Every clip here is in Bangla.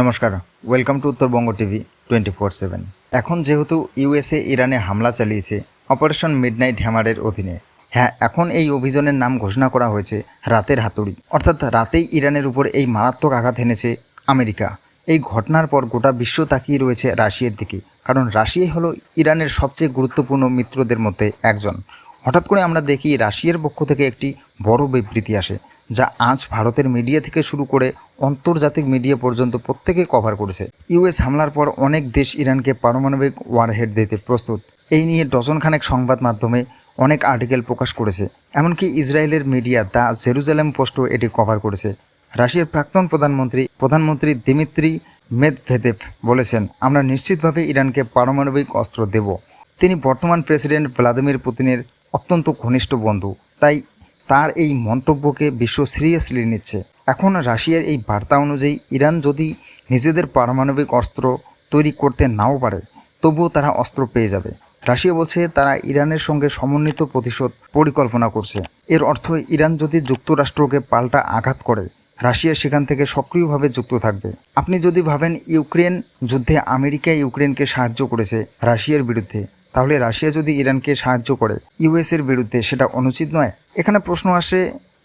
নমস্কার, ওয়েলকাম টু উত্তরবঙ্গ টিভি 24/7। এখন যেহেতু ইউএসএ ইরানে হামলা চালিয়েছে অপারেশন মিডনাইট হ্যামারের অধীনে, এখন এই অভিযানের নাম ঘোষণা করা হয়েছে রাতের হাতুড়ি। অর্থাৎ রাতেই ইরানের উপর এই মারাত্মক আঘাত এনেছে আমেরিকা। এই ঘটনার পর গোটা বিশ্ব তাকিয়ে রয়েছে রাশিয়ার দিকে, কারণ রাশিয়াই হলো ইরানের সবচেয়ে গুরুত্বপূর্ণ মিত্রদের মধ্যে একজন। হঠাৎ করে আমরা দেখি রাশিয়ার পক্ষ থেকে একটি বড় বিবৃতি আসে, যা আজ ভারতের মিডিয়া থেকে শুরু করে আন্তর্জাতিক মিডিয়া পর্যন্ত প্রত্যেকে কভার করেছে। ইউএস হামলার পর অনেক দেশ ইরানকে পারমাণবিক ওয়ারহেড দিতে প্রস্তুত। এই নিয়ে ডজনখানেক সংবাদ মাধ্যমে অনেক আর্টিকেল প্রকাশ করেছে। এমনকি ইসরায়েলের মিডিয়া দ্য জেরুজালেম পোস্টও এটি কভার করেছে। রাশিয়ার প্রাক্তন প্রধানমন্ত্রী দিমিত্রি মেদভেদেভ বলেছেন, আমরা নিশ্চিতভাবে ইরানকে পারমাণবিক অস্ত্র দেব। তিনি বর্তমান প্রেসিডেন্ট ভ্লাদিমির পুতিনের অত্যন্ত ঘনিষ্ঠ বন্ধু, তাই তার এই মন্তব্যকে বিশ্ব সিরিয়াসলি নিচ্ছে। এখন রাশিয়ার এই বার্তা অনুযায়ী ইরান যদি নিজেদের পারমাণবিক অস্ত্র তৈরি করতে নাও পারে, তবুও তারা অস্ত্র পেয়ে যাবে। রাশিয়া বলছে তারা ইরানের সঙ্গে সমন্বিত প্রতিশোধ পরিকল্পনা করছে। এর অর্থ ইরান যদি যুক্তরাষ্ট্রকে পাল্টা আঘাত করে, রাশিয়া সেখান থেকে সক্রিয়ভাবে যুক্ত থাকবে। আপনি যদি ভাবেন ইউক্রেন যুদ্ধে আমেরিকা ইউক্রেনকে সাহায্য করেছে রাশিয়ার বিরুদ্ধে, তাহলে রাশিয়া যদি ইরানকে সাহায্য করে ইউএসের বিরুদ্ধে, সেটা অনুচিত নয়? এখানে প্রশ্ন আসে,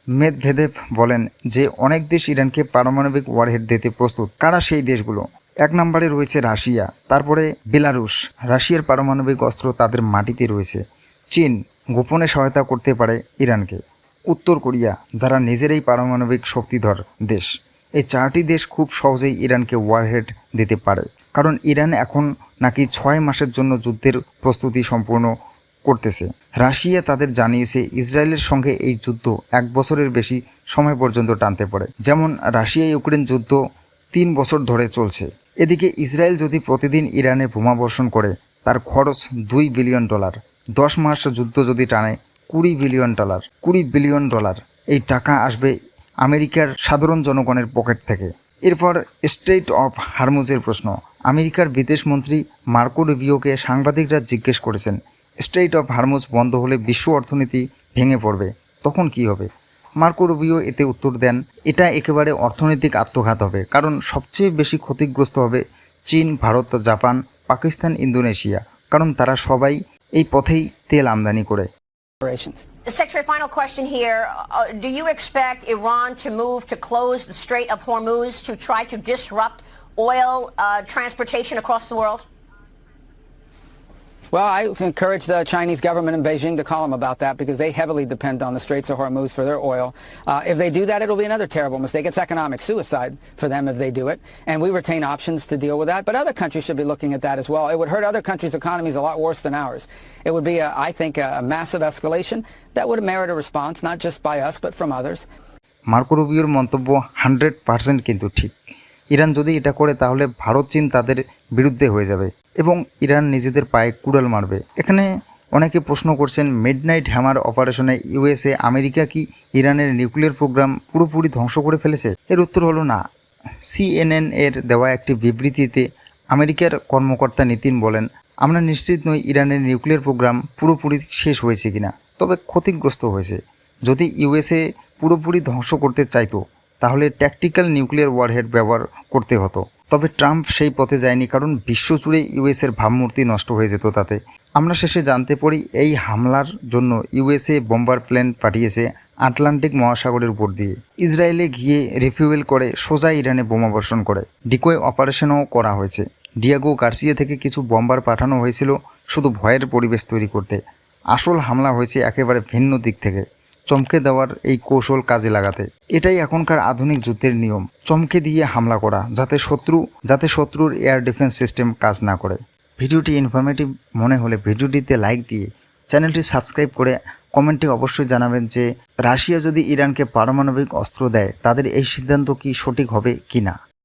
মেদভেদেভ বলেন যে অনেক দেশ ইরানকে পারমাণবিক ওয়ারহেড দিতে প্রস্তুত। কারা সেই দেশগুলো? 1 নম্বরে রয়েছে রাশিয়া, তারপরে বেলারুশ। রাশিয়ার পারমাণবিক অস্ত্র তাদের মাটিতে রয়েছে। চীন গোপনে সহায়তা করতে পারে ইরানকে। উত্তর কোরিয়া, যারা নিজেরাই পারমাণবিক শক্তিধর দেশ। এই 4টি দেশ খুব সহজেই ইরানকে ওয়ারহেড দিতে পারে, কারণ ইরান এখন নাকি 6 মাসের জন্য যুদ্ধের প্রস্তুতি সম্পূর্ণ করতেছে। রাশিয়া তাদের জানিয়েছে ইসরায়েলের সঙ্গে এই যুদ্ধ 1 বছরের বেশি সময় পর্যন্ত টানতে পারে। যেমন রাশিয়া ইউক্রেন যুদ্ধ 3 বছর ধরে চলছে। এদিকে ইসরায়েল যদি প্রতিদিন ইরানে বোমাবর্ষণ করে, তার খরচ $2 বিলিয়ন। 10 মাস যুদ্ধ যদি টানে, $20 বিলিয়ন। এই টাকা আসবে আমেরিকার সাধারণ জনগণের পকেট থেকে। এরপর স্ট্রেইট অফ হরমুজের প্রশ্ন। আমেরিকার বিদেশমন্ত্রী মার্কো রুবিওকে সাংবাদিকরা জিজ্ঞেস করেছেন, স্ট্রেইট অফ হরমুজ বন্ধ হলে বিশ্ব অর্থনীতি ভেঙে পড়বে, তখন কি হবে? মার্কো রুবিও এতে উত্তর দেন, এটা একেবারে অর্থনৈতিক আত্মঘাত হবে, কারণ সবচেয়ে বেশি ক্ষতিগ্রস্ত হবে চীন, ভারত, জাপান, পাকিস্তান, ইন্দোনেশিয়া, কারণ তারা সবাই এই পথেই তেল আমদানি করে। Secretary, final question here. Do you expect Iran to move to close the Strait of Hormuz to try to disrupt oil transportation across the world? Well, I encourage the Chinese government in Beijing to call them about that, because they heavily depend on the Straits of Hormuz for their oil. If they do that, it'll be another terrible mistake. It's economic suicide for them if they do it. And we retain options to deal with that. But other countries should be looking at that as well. It would hurt other countries' economies a lot worse than ours. It would be, I think, a massive escalation that would merit a response, not just by us, but from others. Marco রুবিওর মন্তব্য 100% কিন্তু ঠিক। ইরান যদি এটা করে, তাহলে ভারত, চীন তাদের বিরুদ্ধে হয়ে যাবে এবং ইরান নিজেদের পায়ে কুড়াল মারবে। এখানে অনেকে প্রশ্ন করছেন, মিডনাইট হ্যামার অপারেশনে ইউএসএ, আমেরিকা কি ইরানের নিউক্লিয়ার প্রোগ্রাম পুরোপুরি ধ্বংস করে ফেলেছে? এর উত্তর হলো না। CNN এর দেওয়া একটি বিবৃতিতে আমেরিকার কর্মকর্তা নিতিন বলেন, আমরা নিশ্চিত নই ইরানের নিউক্লিয়ার প্রোগ্রাম পুরোপুরি শেষ হয়েছে কিনা, তবে ক্ষতিগ্রস্ত হয়েছে। যদি ইউএসএ পুরোপুরি ধ্বংস করতে চাইতো, তাহলে ট্যাকটিক্যাল নিউক্লিয়ার ওয়ারহেড ব্যবহার করতে হতো। তবে ট্রাম্প সেই পথে যায়নি, কারণ বিশ্বজুড়ে ইউএসের ভাবমূর্তি নষ্ট হয়ে যেত তাতে। আমরা শেষে জানতে পারি, এই হামলার জন্য ইউএসএ বোম্বার প্লেন পাঠিয়েছে আটলান্টিক মহাসাগরের উপর দিয়ে। ইসরায়েলে গিয়ে রিফিউয়েল করে সোজা ইরানে বোমাবর্ষণ করে। ডিকোয় অপারেশনও করা হয়েছে। ডিয়াগো গার্সিয়া থেকে কিছু বোম্বার পাঠানো হয়েছিল শুধু ভয়ের পরিবেশ তৈরি করতে। আসল হামলা হয়েছে একেবারে ভিন্ন দিক থেকে, চমকে দেওয়ার এই কৌশল কাজে লাগাতে। এটাই এখনকার আধুনিক যুদ্ধের নিয়ম, চমকে দিয়ে হামলা করা, যাতে শত্রুর এয়ার ডিফেন্স সিস্টেম কাজ না করে। ভিডিওটি ইনফরমেটিভ মনে হলে ভিডিওটিতে লাইক দিয়ে চ্যানেলটি সাবস্ক্রাইব করে কমেন্টে অবশ্যই জানাবেন যে রাশিয়া যদি ইরানকে পারমাণবিক অস্ত্র দেয়, তাদের এই সিদ্ধান্ত কি সঠিক হবে কি না।